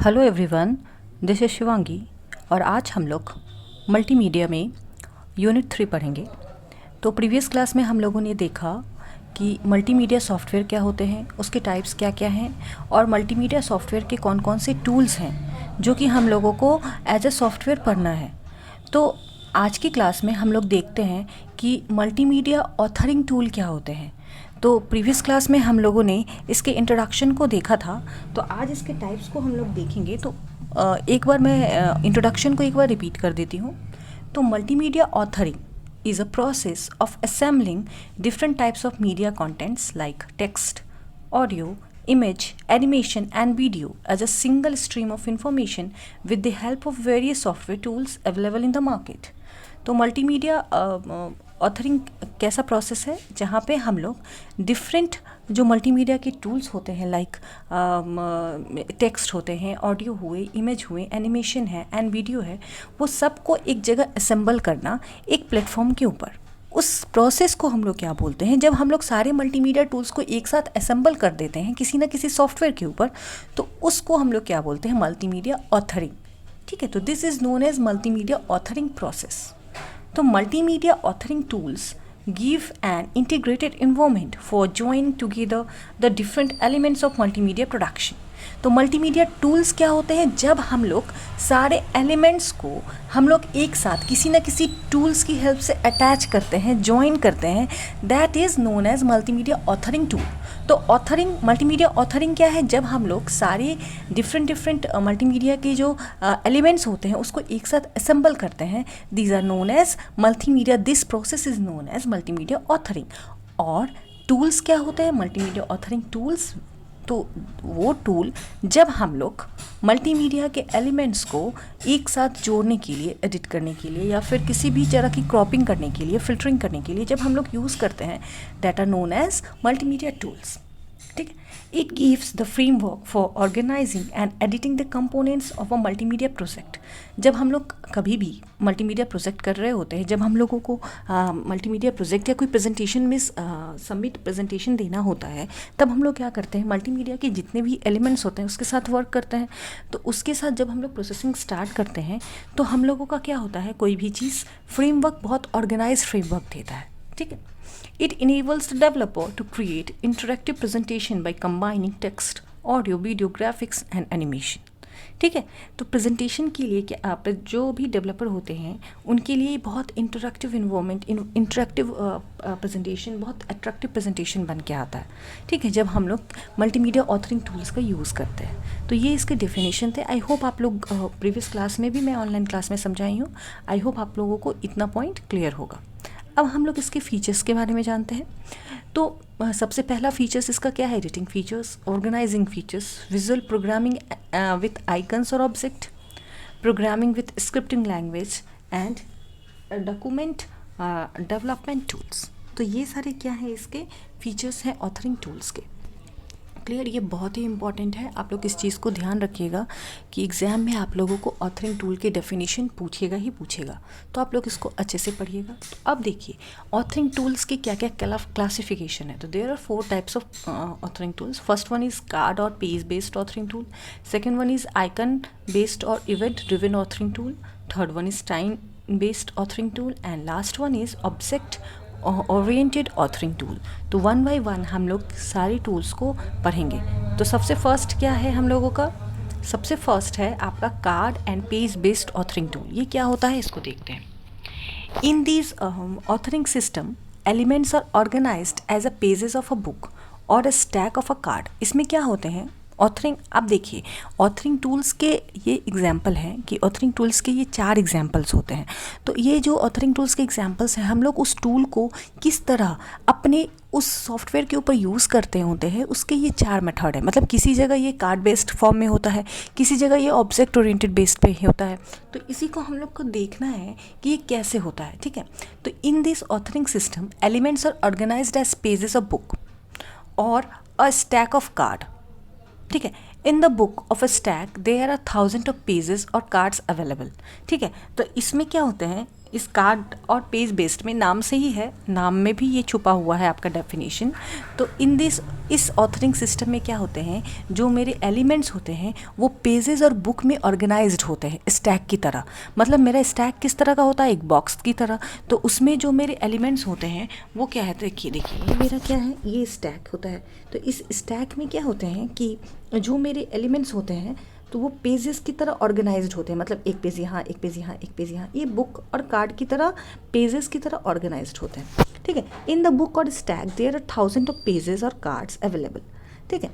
Hello everyone, this is Shivangi और आज हम लोग मल्टीमीडिया में यूनिट 3 पढ़ेंगे। तो प्रीवियस क्लास में हम लोगों ने देखा कि मल्टीमीडिया सॉफ्टवेयर क्या होते हैं, उसके टाइप्स क्या क्या हैं और मल्टीमीडिया सॉफ्टवेयर के कौन कौन से टूल्स हैं जो कि हम लोगों को एज ए सॉफ्टवेयर पढ़ना है। तो आज की क्लास में हम लोग देखते हैं कि मल्टीमीडिया ऑथरिंग टूल क्या होते हैं। तो प्रीवियस क्लास में हम लोगों ने इसके इंट्रोडक्शन को देखा था, तो आज इसके टाइप्स को हम लोग देखेंगे। तो एक बार मैं इंट्रोडक्शन को एक बार रिपीट कर देती हूँ। तो multimedia authoring is a process of assembling different types of media contents like text, audio, image, animation and video as a single stream of information with the help of various software tools available in the market। तो multimedia authoring कैसा process है जहाँ पे हम लोग different जो multimedia के tools होते हैं लाइक टेक्स्ट होते हैं, ऑडियो हुए, इमेज हुए, एनिमेशन है एंड वीडियो है, वो सबको एक जगह असेंबल करना एक प्लेटफॉर्म के ऊपर। उस प्रोसेस को हम लोग क्या बोलते हैं, जब हम लोग सारे मल्टीमीडिया टूल्स को एक साथ असेंबल कर देते हैं किसी ना किसी सॉफ्टवेयर के ऊपर, तो उसको हम लोग क्या बोलते हैं, मल्टीमीडिया ऑथरिंग। ठीक है, तो this is known as multimedia authoring process. तो multimedia authoring tools give an integrated environment for joining together the different elements of multimedia production। तो मल्टीमीडिया टूल्स क्या होते हैं, जब हम लोग सारे एलिमेंट्स को हम लोग एक साथ किसी न किसी टूल्स की हेल्प से अटैच करते हैं, ज्वाइन करते हैं, that is known as multimedia authoring tool. तो ऑथरिंग, मल्टीमीडिया ऑथरिंग क्या है, जब हम लोग सारे डिफरेंट मल्टीमीडिया के जो एलिमेंट्स होते हैं उसको एक साथ असेंबल करते हैं, these are known as multimedia, this process is known as multimedia authoring. और टूल्स क्या होते हैं, मल्टीमीडिया ऑथरिंग टूल्स, तो वो टूल जब हम लोग मल्टीमीडिया के एलिमेंट्स को एक साथ जोड़ने के लिए, एडिट करने के लिए या फिर किसी भी तरह की क्रॉपिंग करने के लिए, फिल्टरिंग करने के लिए जब हम लोग यूज़ करते हैं, that are known as multimedia tools. ठीक है, it gives the framework for organising and editing the components of a multimedia project. जब हम लोग कभी भी मल्टीमीडिया प्रोजेक्ट कर रहे होते हैं, जब हम लोगों को मल्टीमीडिया प्रोजेक्ट या कोई प्रेजेंटेशन में सबमिट प्रेजेंटेशन देना होता है, तब हम लोग क्या करते हैं, मल्टीमीडिया के जितने भी एलिमेंट्स होते हैं उसके साथ वर्क करते हैं। तो उसके साथ जब हम लोग प्रोसेसिंग स्टार्ट करते हैं तो हम लोगों का क्या होता है, कोई भी चीज़ फ्रेमवर्क बहुत ऑर्गेनाइज फ्रेमवर्क देता है। ठीक है, it enables the developer to create interactive presentation by combining text, audio, video, graphics and animation। ठीक है, तो प्रेजेंटेशन के लिए क्या आप जो भी डेवलपर होते हैं उनके लिए बहुत इंटरेक्टिव इन्वॉर्मेंट, इंटरेक्टिव प्रेजेंटेशन, बहुत अट्रैक्टिव प्रेजेंटेशन बन के आता है। ठीक है, जब हम लोग मल्टीमीडिया ऑथरिंग टूल्स का यूज़ करते हैं। तो ये इसके डेफिनेशन थे। आई होप आप लोग प्रीवियस क्लास में भी, मैं ऑनलाइन क्लास में समझाई हूँ, आई होप आप लोगों को इतना पॉइंट क्लियर होगा। अब हम लोग इसके फीचर्स के बारे में जानते हैं। तो सबसे पहला फीचर्स इसका क्या है, editing features, organising features, visual programming with icons or object, programming with scripting language and document development tools. तो ये सारे क्या है, इसके फीचर्स हैं ऑथरिंग टूल्स के। क्लियर, ये बहुत ही इंपॉर्टेंट है, आप लोग इस चीज़ को ध्यान रखिएगा कि एग्ज़ाम में आप लोगों को ऑथरिंग टूल के डेफिनेशन पूछेगा ही पूछेगा, तो आप लोग इसको अच्छे से पढ़िएगा। तो अब देखिए ऑथरिंग टूल्स के क्या क्या क्लासिफिकेशन है। तो there are 4 types of authoring tools. First one is card और page based authoring tool, second one is icon based or event driven authoring tool, third one is time based authoring tool and last one is object oriented authoring tool. तो one by one हम लोग सारे tools को पढ़ेंगे। तो सबसे first क्या है हम लोगों का, सबसे फर्स्ट है आपका card and page based authoring tool. ये क्या होता है, इसको देखते हैं। In this authoring system elements are organised as a pages of a book और a stack of a card. इसमें क्या होते हैं ऑथरिंग, आप देखिए ऑथरिंग टूल्स के ये एग्जाम्पल हैं कि ऑथरिंग टूल्स के ये 4 एग्जाम्पल्स होते हैं। तो ये जो ऑथरिंग टूल्स के एग्जाम्पल्स हैं, हम लोग उस टूल को किस तरह अपने उस सॉफ्टवेयर के ऊपर यूज़ करते होते हैं, उसके ये 4 मेथड है। मतलब किसी जगह ये कार्ड बेस्ड फॉर्म में होता है, किसी जगह ये ऑब्जेक्ट ओरिएंटेड बेस्ड पे होता है। तो इसी को हम लोग को देखना है कि ये कैसे होता है। ठीक है, तो in this authoring system elements are organised as pages of book और अ स्टैक ऑफ कार्ड। ठीक है, in the book of a stack there are 1000 of pages और कार्ड्स अवेलेबल। ठीक है, तो इसमें क्या होते हैं, इस कार्ड और पेज बेस्ड में नाम से ही है, नाम में भी ये छुपा हुआ है आपका डेफिनेशन। तो इस ऑथरिंग सिस्टम में क्या होते हैं, जो मेरे एलिमेंट्स होते हैं वो पेजेस और बुक में ऑर्गेनाइज्ड होते हैं स्टैक की तरह। मतलब मेरा स्टैक किस तरह का होता है, एक बॉक्स की तरह। तो उसमें जो मेरे एलिमेंट्स होते हैं वो क्या है, देखिए ये मेरा क्या है, ये स्टैक होता है। तो इस स्टैक में क्या होते हैं कि जो मेरे एलिमेंट्स होते हैं तो वो पेजेस की तरह ऑर्गेनाइज्ड होते हैं। मतलब एक पेज यहाँ, एक पेज यहाँ, एक पेज यहाँ, ये बुक और कार्ड की तरह पेजेस की तरह ऑर्गेनाइज्ड होते हैं। ठीक है, इन द बुक और stack there are thousand of pages और कार्ड्स अवेलेबल। ठीक है,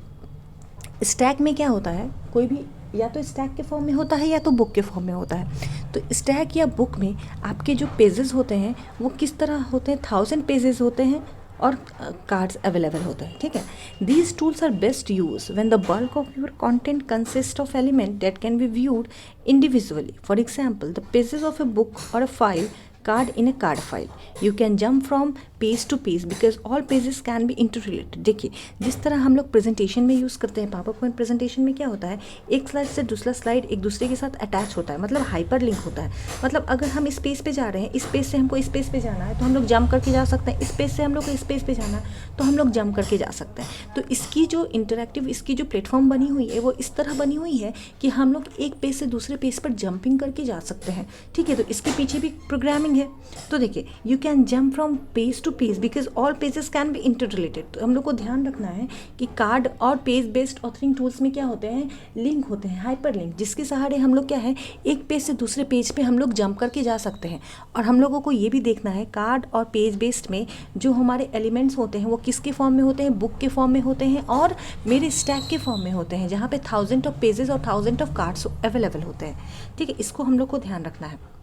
स्टैक में क्या होता है, कोई भी या तो स्टैक के फॉर्म में होता है या तो बुक के फॉर्म में होता है। तो स्टैक या बुक में आपके जो पेजेस होते हैं वो किस तरह होते हैं, 1000 पेजेस होते हैं और कार्ड्स अवेलेबल होते हैं। ठीक है, these tools are best use when the bulk of your content consist of element that can be viewed individually. For example, the pages of a book और a file card in a card file. You can jump from page to page because all pages can be interrelated. देखिए, जिस तरह हम लोग presentation में use करते हैं, power point presentation में क्या होता है, एक स्लाइड से दूसरा स्लाइड एक दूसरे के साथ अटैच होता है, मतलब हाइपर लिंक होता है। मतलब अगर हम इस पेज पे जा रहे हैं, इस पेज से हमको इस पेज पे जाना है तो हम लोग जंप करके जा सकते हैं, इस पेज से हम लोग को इस पेज पे जाना है तो हम लोग जंप करके जा सकते हैं। तो इसकी जो इंटरैक्टिव, इसकी जो प्लेटफॉर्म बनी हुई है वो इस तरह बनी हुई है कि हम लोग एक पेज से दूसरे पेज पर जंपिंग करके जा सकते हैं। ठीक है, तो इसके पीछे भी प्रोग्रामिंग है। तो देखिए, you can jump from page to page because all pages can be interrelated. तो हम लोग को ध्यान रखना है कि कार्ड और पेज बेस्ड ऑथरिंग टूल्स में क्या होते हैं, लिंक होते हैं, हाइपर लिंक, जिसके सहारे हम लोग क्या है, एक पेज से दूसरे पेज पे हम लोग जंप करके जा सकते हैं। और हम लोगों को ये भी देखना है कार्ड और पेज बेस्ड में जो हमारे एलिमेंट्स होते हैं वो किसके फॉर्म में होते हैं, बुक के फॉर्म में होते हैं और मेरे स्टैक के फॉर्म में होते हैं, जहाँ पे 1000 ऑफ पेजेस और 1000 ऑफ कार्ड्स अवेलेबल होते हैं। ठीक है, इसको हम लोग को ध्यान रखना है।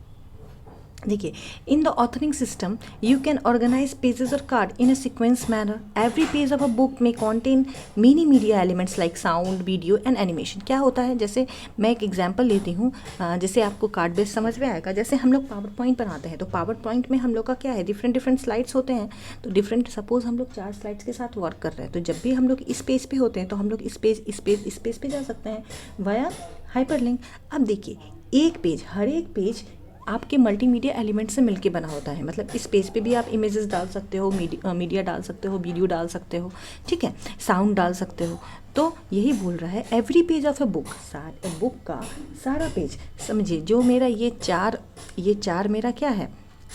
देखिए, in the authoring system you can organise pages or card in a sequence manner. Every page of a book में contain many media elements like sound, video and animation. क्या होता है, जैसे मैं एक एग्जांपल लेती हूँ, जैसे आपको कार्ड बेस समझ में आएगा। जैसे हम लोग पावर पॉइंट बनाते हैं तो पावर पॉइंट में हम लोग का क्या है, डिफरेंट स्लाइड्स होते हैं। तो डिफरेंट, सपोज हम लोग 4 स्लाइड्स के साथ वर्क कर रहे हैं, तो जब भी हम लोग इस पेज पे होते हैं तो हम लोग इस पेज पे जा सकते हैं वाया हाइपर लिंक। अब देखिए, एक पेज, हर एक पेज आपके मल्टीमीडिया एलिमेंट से मिलके बना होता है। मतलब इस पेज पे भी आप इमेजेस डाल सकते हो, मीडिया डाल सकते हो, वीडियो डाल सकते हो, ठीक है, साउंड डाल सकते हो। तो यही बोल रहा है, every page of a book, book का सारा पेज, समझिए जो मेरा ये चार मेरा क्या है,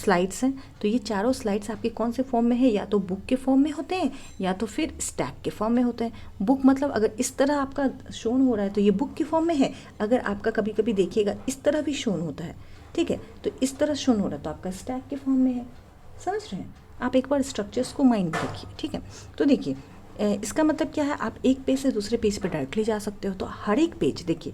स्लाइड्स हैं। तो ये चारों स्लाइड्स आपके कौन से फॉर्म में है, या तो बुक के फॉर्म में होते हैं या तो फिर स्टैक के फॉर्म में होते हैं। बुक मतलब अगर इस तरह आपका शोन हो रहा है तो ये बुक के फॉर्म में है। अगर आपका कभी कभी देखिएगा इस तरह भी शोन होता है, ठीक है, तो इस तरह शोन हो रहा है तो आपका स्टैक के फॉर्म में है। समझ रहे हैं आप, एक बार स्ट्रक्चर्स को माइंड में रखिए। ठीक है, तो देखिए इसका मतलब क्या है, आप एक पेज से दूसरे पेज पर डायरेक्टली जा सकते हो। तो हर एक पेज, देखिए,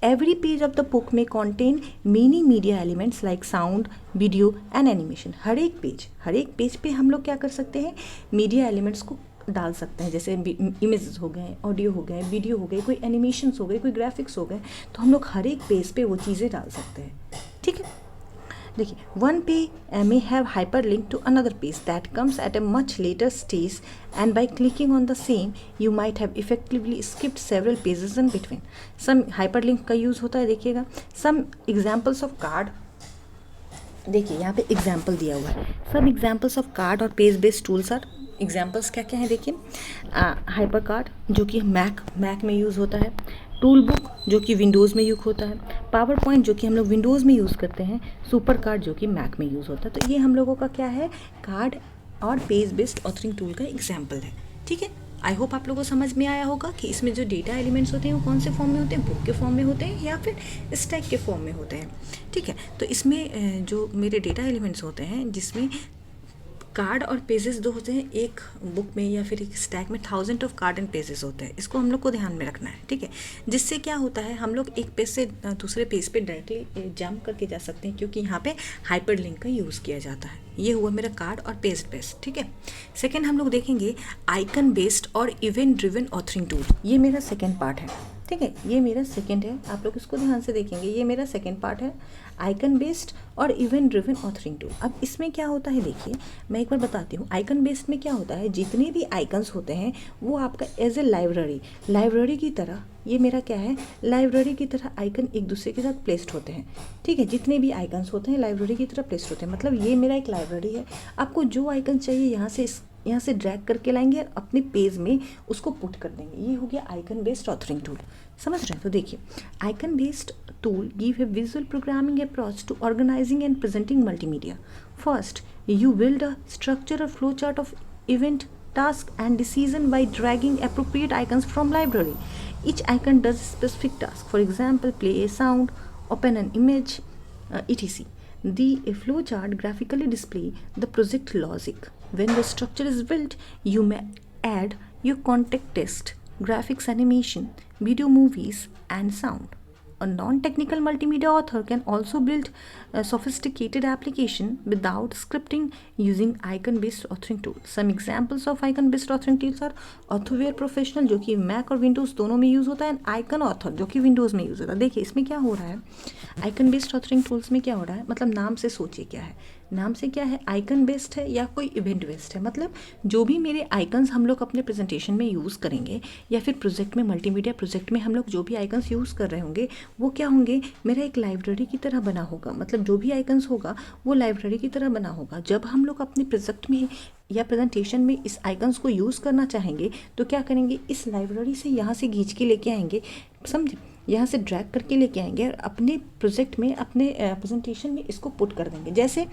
every page of the book में contain many media elements like sound, video and animation. हर एक पेज पे हम लोग क्या कर सकते हैं, मीडिया एलिमेंट्स को डाल सकते हैं। जैसे इमेजेस हो गए, ऑडियो हो गए, वीडियो हो गए, कोई एनिमेशंस हो गए, कोई ग्राफिक्स हो गए, तो हम लोग हर एक पेज पे वो चीज़ें डाल सकते हैं। ठीक है, देखिए, one page may have hyperlink to another page that comes at a much later stage, and by clicking on the same you might have effectively skipped several pages in between. Some hyperlink का use होता है, देखिएगा। Some examples of card, देखिए यहाँ पे example दिया हुआ है। सब एग्जाम्पल्स ऑफ कार्ड और page based tools are, examples क्या क्या हैं देखिए, हाइपर कार्ड जो कि मैक में यूज़ होता है, टूल बुक जो कि विंडोज़ में यूज़ होता है, पावर पॉइंट जो कि हम लोग विंडोज़ में यूज़ करते हैं, सुपर कार्ड जो कि मैक में यूज़ होता है। तो ये हम लोगों का क्या है, कार्ड और पेज बेस्ड ऑथरिंग टूल का एग्जाम्पल है। ठीक है, आई होप आप लोगों को समझ में आया होगा कि इसमें जो डेटा एलिमेंट्स होते हैं वो कौन से फॉर्म में होते हैं, बुक के फॉर्म में होते हैं या फिर स्टैक के फॉर्म में होते हैं। ठीक है, तो इसमें जो मेरे डेटा एलिमेंट्स होते हैं जिसमें कार्ड और पेजेस दो होते हैं, एक बुक में या फिर एक स्टैक में 1000 ऑफ कार्ड एंड पेजेस होते हैं। इसको हम लोग को ध्यान में रखना है। ठीक है, जिससे क्या होता है, हम लोग एक पेज से दूसरे पेज पे डायरेक्टली जंप करके जा सकते हैं, क्योंकि यहाँ पे हाइपर लिंक का यूज़ किया जाता है। ये हुआ मेरा कार्ड और पेज बेस्ड। ठीक है, सेकेंड हम लोग देखेंगे icon based or event driven authoring tool. ये मेरा सेकेंड पार्ट है। ठीक है, ये मेरा सेकंड है, आप लोग इसको ध्यान से देखेंगे, ये मेरा सेकंड पार्ट है, icon based or event driven authoring tool. अब इसमें क्या होता है देखिए, मैं एक बार बताती हूँ। आइकन बेस्ड में क्या होता है, जितने भी आइकन्स होते हैं वो आपका एज ए लाइब्रेरी की तरह, ये मेरा क्या है, लाइब्रेरी की तरह आइकन एक दूसरे के साथ प्लेस्ड होते हैं। ठीक है, जितने भी आइकन्स होते हैं लाइब्रेरी की तरह प्लेस्ड होते हैं, मतलब ये मेरा एक लाइब्रेरी है। आपको जो आइकन चाहिए यहाँ से ड्रैग करके लाएंगे और अपने पेज में उसको पुट कर देंगे। ये हो गया आइकन बेस्ड ऑथरिंग टूल। समझ रहे हैं? तो देखिए, icon based tool give a visual programming approach to organizing and presenting multimedia. First, you build a structure or flowchart of event, task and decision by dragging appropriate icons from library. Each icon does a specific task. For example, play a sound, open an image, etc. The flowchart graphically display the project logic. When the structure is built, you may add your context text, graphics, animation, video, movies and sound. A non-technical multimedia author can also build a sophisticated application without scripting using icon-based authoring tools. Some examples of icon-based authoring tools are Authorware Professional, जो कि Mac और Windows दोनों में use होता है, and Icon Author जो कि Windows में यूज़ होता है। देखिए इसमें क्या हो रहा है, आइकन बेस्ड ऑथरिंग टूल्स में क्या हो रहा है, मतलब नाम से सोचिए क्या है, नाम से क्या है, आइकन बेस्ड है या कोई इवेंट बेस्ड है। मतलब जो भी मेरे आइकन्स हम लोग अपने प्रेजेंटेशन में यूज़ करेंगे या फिर प्रोजेक्ट में, मल्टीमीडिया प्रोजेक्ट में हम लोग जो भी आइकन्स यूज़ कर रहे होंगे वो क्या होंगे, मेरा एक लाइब्रेरी की तरह बना होगा। मतलब जो भी आइकन्स होगा वो लाइब्रेरी की तरह बना होगा। जब हम लोग अपने प्रोजेक्ट में या प्रेजेंटेशन में इस आइकन्स को यूज़ करना चाहेंगे तो क्या करेंगे, इस लाइब्रेरी से यहाँ से खींच के लेके आएंगे, समझे, यहाँ से ड्रैग करके लेके आएंगे और अपने प्रोजेक्ट में, अपने प्रेजेंटेशन में इसको पुट कर देंगे। जैसे,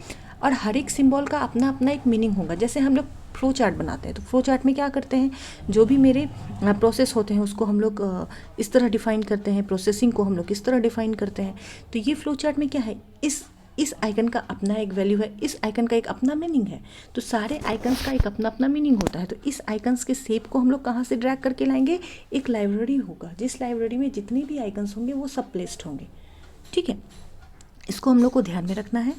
और हर एक सिंबल का अपना अपना एक मीनिंग होगा। जैसे हम लोग फ्लो चार्ट बनाते हैं तो फ्लो चार्ट में क्या करते हैं, जो भी मेरे प्रोसेस होते हैं उसको हम लोग इस तरह डिफाइन करते हैं, प्रोसेसिंग को हम लोग इस तरह डिफाइन करते हैं। तो ये फ्लो चार्ट में क्या है, इस आइकन का अपना एक वैल्यू है, इस आइकन का एक अपना मीनिंग है। तो सारे आइकन्स का एक अपना अपना मीनिंग होता है। तो इस आइकन्स के शेप को हम लोग कहाँ से ड्रैग करके लाएंगे, एक लाइब्रेरी होगा, जिस लाइब्रेरी में जितने भी आइकन्स होंगे वो सब प्लेस्ड होंगे। ठीक है, इसको हम लोग को ध्यान में रखना है,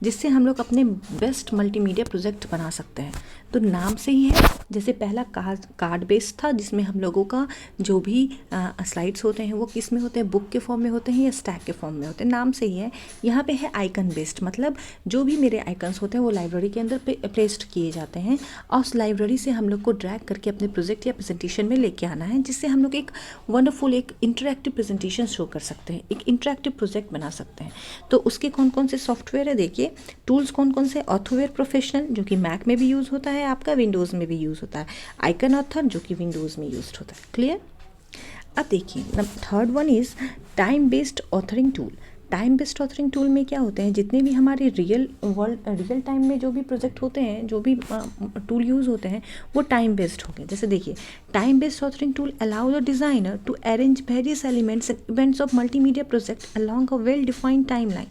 जिससे हम लोग अपने बेस्ट मल्टीमीडिया प्रोजेक्ट बना सकते हैं। तो नाम से ही है, जैसे पहला कार्ड बेस्ड था जिसमें हम लोगों का जो भी स्लाइड्स होते हैं वो किस में होते हैं, बुक के फॉर्म में होते हैं या स्टैक के फॉर्म में होते हैं, नाम से ही है। यहाँ पे है आइकन बेस्ड, मतलब जो भी मेरे आइकन्स होते हैं वो लाइब्रेरी के अंदर प्लेस्ड किए जाते हैं और उस लाइब्रेरी से हम लोग को ड्रैग करके अपने प्रोजेक्ट या प्रेजेंटेशन में लेके आना है, जिससे हम लोग एक वंडरफुल, एक इंटरेक्टिव प्रेजेंटेशन शो कर सकते हैं, एक इंटरेक्टिव प्रोजेक्ट बना सकते हैं। तो उसके कौन कौन से सॉफ्टवेयर है देखिए, टूल्स कौन कौन से, ऑथरवेयर प्रोफेशनल जो कि मैक में भी यूज़ होता है, आपका विंडोज़ में भी यूज़ होता है, आइकन ऑथर जो कि विंडोज़ में यूज होता है। क्लियर? अब देखिए third one is time based authoring tool. Time based authoring tool में क्या होते हैं, जितने भी हमारे रियल टाइम में जो भी प्रोजेक्ट होते हैं, जो भी टूल यूज़ होते हैं वो टाइम बेस्ड हो गए। जैसे देखिए, time based authoring tool allow the designer to arrange various elements and events of multimedia project along a well defined timeline.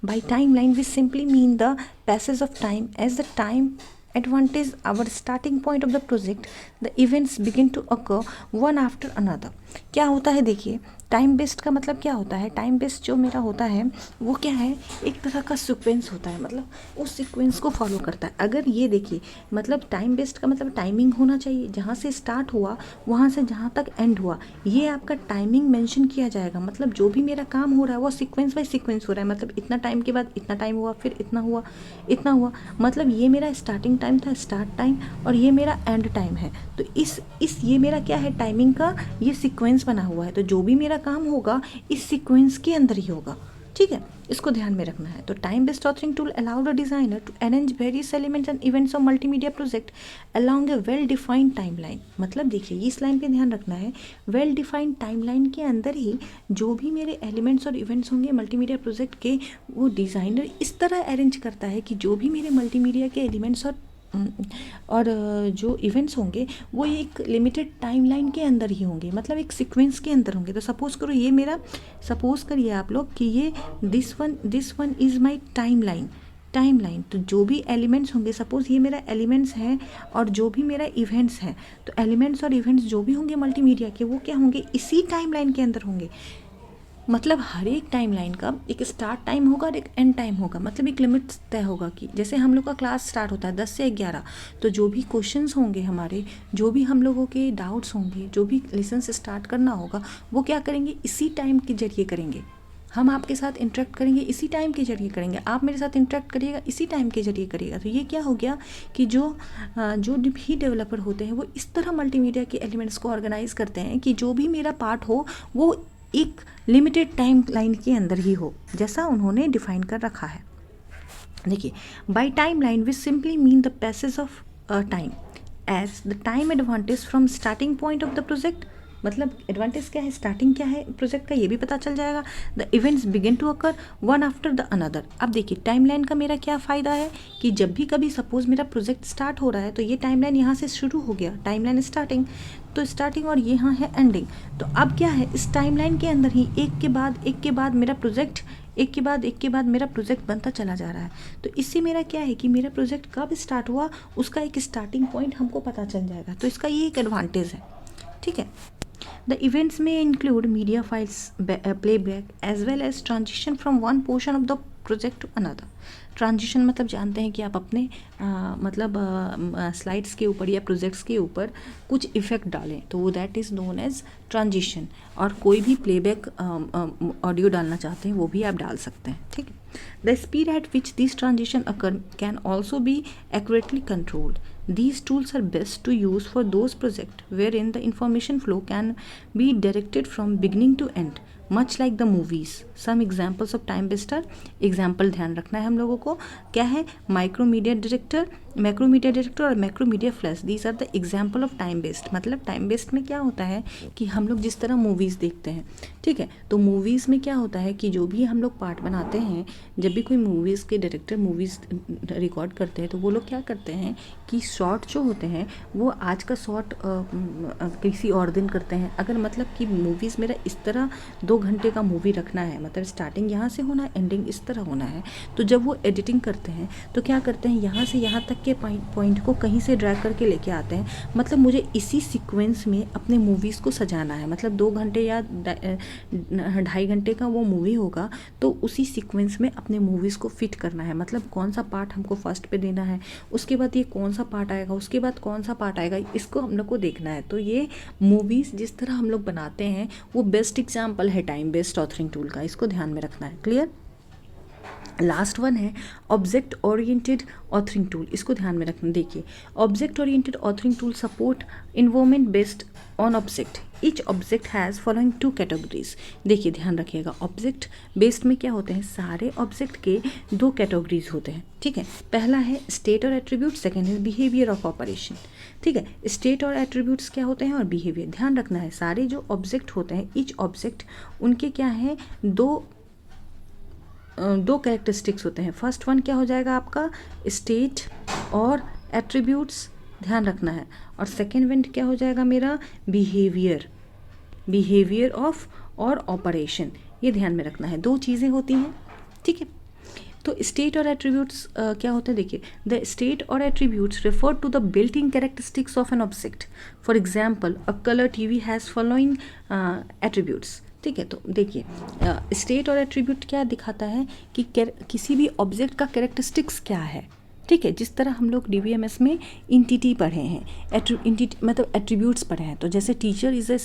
By timeline we simply mean the passage of time. As the time advantage our starting point of the project, the events begin to occur one after another. क्या होता है देखिए, time based का मतलब क्या होता है, time based जो मेरा होता है वो क्या है, एक तरह का सीक्वेंस होता है, मतलब उस सीक्वेंस को फॉलो करता है। अगर ये देखिए, मतलब टाइम बेस्ड का मतलब टाइमिंग होना चाहिए, जहाँ से स्टार्ट हुआ वहाँ से जहाँ तक एंड हुआ ये आपका टाइमिंग मेंशन किया जाएगा। मतलब जो भी मेरा काम हो रहा है वो सीक्वेंस बाय सीक्वेंस हो रहा है, मतलब इतना टाइम के बाद इतना टाइम हुआ, फिर इतना हुआ, इतना हुआ, मतलब ये मेरा स्टार्टिंग टाइम था, स्टार्ट टाइम, और ये मेरा एंड टाइम है। तो इस ये मेरा क्या है, टाइमिंग का ये सीक्वेंस बना हुआ है। तो जो भी मेरा काम होगा इस सीक्वेंस के अंदर ही होगा। ठीक है, इसको ध्यान में रखना है। तो time based authoring tool allow the designer to arrange various elements and events of multimedia project along a well defined timeline. मतलब देखिए, इस लाइन पे ध्यान रखना है, वेल डिफाइंड टाइमलाइन के अंदर ही जो भी मेरे एलिमेंट्स और इवेंट्स होंगे मल्टीमीडिया प्रोजेक्ट के, वो डिज़ाइनर इस तरह अरेंज करता है कि जो भी मेरे मल्टीमीडिया के एलिमेंट्स और जो इवेंट्स होंगे वो एक लिमिटेड टाइमलाइन के अंदर ही होंगे, मतलब एक सीक्वेंस के अंदर होंगे। तो सपोज़ करो ये मेरा, सपोज़ करिए आप लोग कि ये this one is my timeline. तो जो भी एलिमेंट्स होंगे, सपोज़ ये मेरा एलिमेंट्स हैं और जो भी मेरा इवेंट्स हैं, तो एलिमेंट्स और इवेंट्स जो भी होंगे मल्टीमीडिया के वो क्या होंगे, इसी टाइमलाइन के अंदर होंगे। मतलब हर एक टाइमलाइन का एक स्टार्ट टाइम होगा और एक एंड टाइम होगा, मतलब एक लिमिट तय होगा कि जैसे हम लोग का क्लास स्टार्ट होता है 10 से 11, तो जो भी क्वेश्चंस होंगे हमारे, जो भी हम लोगों के डाउट्स होंगे, जो भी लेसन स्टार्ट करना होगा, वो क्या करेंगे, इसी टाइम के जरिए करेंगे। हम आपके साथ इंटरेक्ट करेंगे इसी टाइम के जरिए करेंगे, आप मेरे साथ इंटरेक्ट करिएगा इसी टाइम के जरिए करिएगा। तो ये क्या हो गया कि जो भी डेवलपर होते हैं वो इस तरह मल्टीमीडिया के एलिमेंट्स को ऑर्गेनाइज करते हैं कि जो भी मेरा पार्ट हो वो एक लिमिटेड टाइम लाइन के अंदर ही हो, जैसा उन्होंने डिफाइन कर रखा है। देखिए, by timeline we simply mean the passage of time as the time advantage from starting point of the project. मतलब एडवांटेज क्या है, स्टार्टिंग क्या है प्रोजेक्ट का, ये भी पता चल जाएगा। The events begin to occur one after the another. अब देखिए टाइमलाइन का मेरा क्या फ़ायदा है कि जब भी कभी सपोज मेरा प्रोजेक्ट स्टार्ट हो रहा है तो ये टाइमलाइन यहाँ से शुरू हो गया, टाइमलाइन स्टार्टिंग, तो स्टार्टिंग और यहाँ है एंडिंग। तो अब क्या है, इस टाइमलाइन के अंदर ही एक के बाद मेरा प्रोजेक्ट एक के बाद मेरा प्रोजेक्ट बनता चला जा रहा है। तो इससे मेरा क्या है कि मेरा प्रोजेक्ट कब स्टार्ट हुआ उसका एक स्टार्टिंग पॉइंट हमको पता चल जाएगा। तो इसका ये एक एडवांटेज है, ठीक है। The events may include media files, playback, as well as transition from one portion of the project to another. Transition मतलब जानते हैं कि आप अपने मतलब स्लाइड्स के ऊपर या प्रोजेक्ट्स के ऊपर कुछ इफ़ेक्ट डालें, तो वो that is known as transition. और कोई भी प्लेबैक ऑडियो डालना चाहते हैं वो भी आप डाल सकते हैं, ठीक है। The speed at which this transition occur can also be accurately controlled. These tools are best to use for those projects wherein the information flow can be directed from beginning to end, much like the movies. Some examples of time based are, example ध्यान रखना है हम लोगों को, क्या है, Macromedia Director और Macromedia Flash. These are the example of time based. मतलब टाइम बेस्ड में क्या होता है कि हम लोग जिस तरह मूवीज़ देखते हैं, ठीक है, तो मूवीज़ में क्या होता है कि जो भी हम लोग पार्ट बनाते हैं, जब भी कोई मूवीज़ के डायरेक्टर मूवीज़ रिकॉर्ड करते हैं तो वो लोग क्या करते हैं कि शॉर्ट जो होते हैं वो आज का शॉर्ट किसी और दिन करते हैं। अगर मतलब कि मूवीज़ मेरा इस तरह 2 घंटे का मूवी रखना है, मतलब स्टार्टिंग यहाँ से होना है, एंडिंग इस तरह होना है, तो जब वो एडिटिंग करते हैं तो क्या करते हैं, यहाँ से यहाँ तक के पॉइंट को कहीं से ड्रैग करके लेके आते हैं। मतलब मुझे इसी सीक्वेंस में अपने मूवीज़ को सजाना है, मतलब 2 घंटे या 2.5 घंटे का वो मूवी होगा, तो उसी सीक्वेंस में अपने मूवीज़ को फिट करना है। मतलब कौन सा पार्ट हमको फर्स्ट पे देना है, उसके बाद ये कौन सा पार्ट आएगा, उसके बाद कौन सा पार्ट आएगा, इसको हम लोग को देखना है। तो ये मूवीज़ जिस तरह हम लोग बनाते हैं वो बेस्ट एग्जाम्पल है टाइम बेस्ड ऑथरिंग टूल का, इसको ध्यान में रखना है। क्लियर। लास्ट वन है ऑब्जेक्ट ओरिएंटेड ऑथरिंग टूल, इसको ध्यान में रखना। देखिए, object oriented authoring tool support environment based on object. Each object has following 2 categories. देखिए ध्यान रखिएगा, ऑब्जेक्ट बेस्ड में क्या होते हैं, सारे ऑब्जेक्ट के 2 कैटेगरीज होते हैं, ठीक है। पहला है स्टेट और एट्रीब्यूट, सेकेंड है बिहेवियर ऑफ ऑपरेशन, ठीक है। स्टेट और एट्रीब्यूट्स क्या होते हैं और बिहेवियर, ध्यान रखना है। सारे जो ऑब्जेक्ट होते हैं, ईच ऑब्जेक्ट, उनके क्या है, दो कैरेक्टरिस्टिक्स होते हैं। फर्स्ट वन क्या हो जाएगा आपका, स्टेट और एट्रीब्यूट्स, ध्यान रखना है। और सेकेंड वन क्या हो जाएगा मेरा, बिहेवियर ऑफ और ऑपरेशन, ये ध्यान में रखना है। 2 चीज़ें होती हैं, ठीक है। तो स्टेट और एट्रीब्यूट्स क्या होता है, देखिए, द स्टेट और attributes refer to the built in characteristics of an object. For example, a colour TV has following attributes, ठीक है। तो देखिए, स्टेट और एट्रीब्यूट क्या दिखाता है कि किसी भी ऑब्जेक्ट का कैरेक्टरिस्टिक्स क्या है, ठीक है। जिस तरह हम लोग DBMS में इंटिटी पढ़े हैं, मतलब एट्रीब्यूट्स पढ़े हैं, तो जैसे टीचर इज अ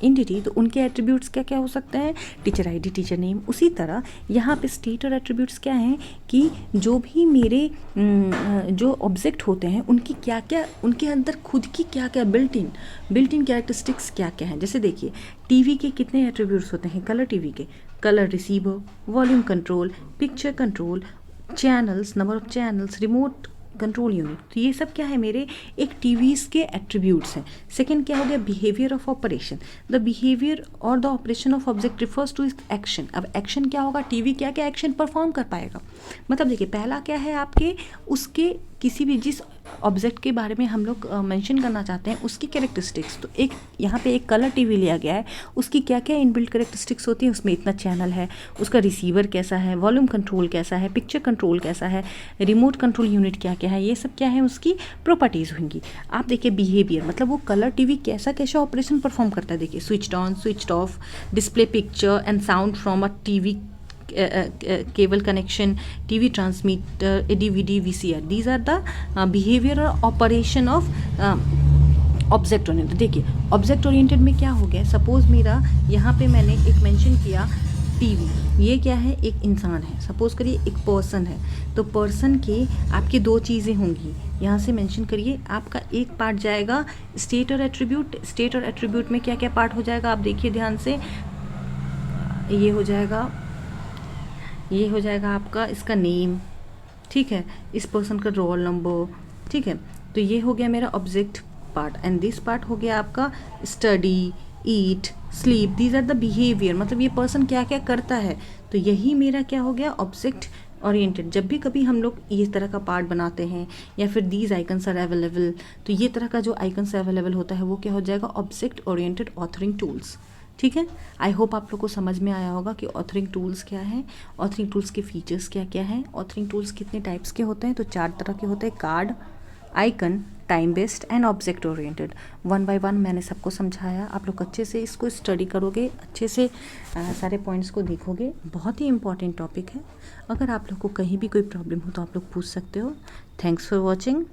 इंटिटी, तो उनके एट्रीब्यूट्स क्या क्या हो सकते हैं, टीचर ID, टीचर नेम। उसी तरह यहाँ पे स्टेट और एट्रीब्यूट्स क्या हैं कि जो भी मेरे जो ऑब्जेक्ट होते हैं उनकी क्या क्या, उनके अंदर खुद की क्या क्या बिल्ट इन कैरेक्टरिस्टिक्स क्या क्या हैं। जैसे देखिए, टीवी के कितने एट्रीब्यूट्स होते हैं, कलर टीवी के, colour receiver, volume control, picture control, channels, number of channels, remote control unit. तो ये सब क्या है, मेरे एक टीवीज़ के एट्रीब्यूट्स हैं। सेकंड क्या हो गया, behaviour of operation. The behaviour और the operation of object refers to action. अब एक्शन क्या होगा, टीवी क्या क्या एक्शन परफॉर्म कर पाएगा। मतलब देखिए, पहला क्या है आपके उसके किसी भी जिस ऑब्जेक्ट के बारे में हम लोग मेंशन करना चाहते हैं उसकी कैरेक्टरिस्टिक्स, तो एक यहाँ पे एक कलर टीवी लिया गया है, उसकी क्या क्या इनबिल्ट कैरेक्टरिस्टिक्स होती हैं, उसमें इतना चैनल है, उसका रिसीवर कैसा है, वॉल्यूम कंट्रोल कैसा है, पिक्चर कंट्रोल कैसा है, रिमोट कंट्रोल यूनिट क्या क्या है, ये सब क्या है उसकी प्रॉपर्टीज़ होंगी। आप देखिए बिहेवियर, मतलब वो कलर टीवी कैसा कैसा ऑपरेशन परफॉर्म करता है। देखिए switched on, switched off, display picture and sound from a TV cable connection, TV transmitter, DVD, VCR. These are the behavioral operation of object oriented. देखिए ऑब्जेक्ट ओरिएंटेड में क्या हो गया, सपोज मेरा यहाँ पे मैंने एक मेंशन किया टीवी, ये क्या है, एक इंसान है, सपोज करिए एक पर्सन है, तो पर्सन के आपकी दो चीज़ें होंगी, यहाँ से मेंशन करिए। आपका एक पार्ट जाएगा स्टेट और एट्रीब्यूट। स्टेट और एट्रीब्यूट में क्या क्या पार्ट हो जाएगा, आप देखिए ध्यान से, ये हो जाएगा आपका इसका नेम, ठीक है, इस पर्सन का रोल नंबर, ठीक है, तो ये हो गया मेरा object part. And this part हो गया आपका study, eat, sleep, these are the behaviour, मतलब ये पर्सन क्या क्या करता है, तो यही मेरा क्या हो गया ऑब्जेक्ट ओरिएंटेड। जब भी कभी हम लोग ये तरह का पार्ट बनाते हैं या फिर दीज आइकन्स आर अवेलेबल, तो ये तरह का जो आइकन्स अवेलेबल होता है वो क्या हो जाएगा ऑब्जेक्ट ओरिएंटेड ऑथरिंग टूल्स। ठीक है, आई होप आप लोग को समझ में आया होगा कि ऑथरिंग टूल्स क्या है, ऑथरिंग टूल्स के फीचर्स क्या क्या हैं, ऑथरिंग टूल्स कितने टाइप्स के होते हैं, तो 4 तरह के होते हैं, card, icon, time based and object oriented. 1 by 1 मैंने सबको समझाया, आप लोग अच्छे से इसको स्टडी करोगे, अच्छे से सारे पॉइंट्स को देखोगे, बहुत ही इंपॉर्टेंट टॉपिक है। अगर आप लोग को कहीं भी कोई प्रॉब्लम हो तो आप लोग पूछ सकते हो। Thanks for watching.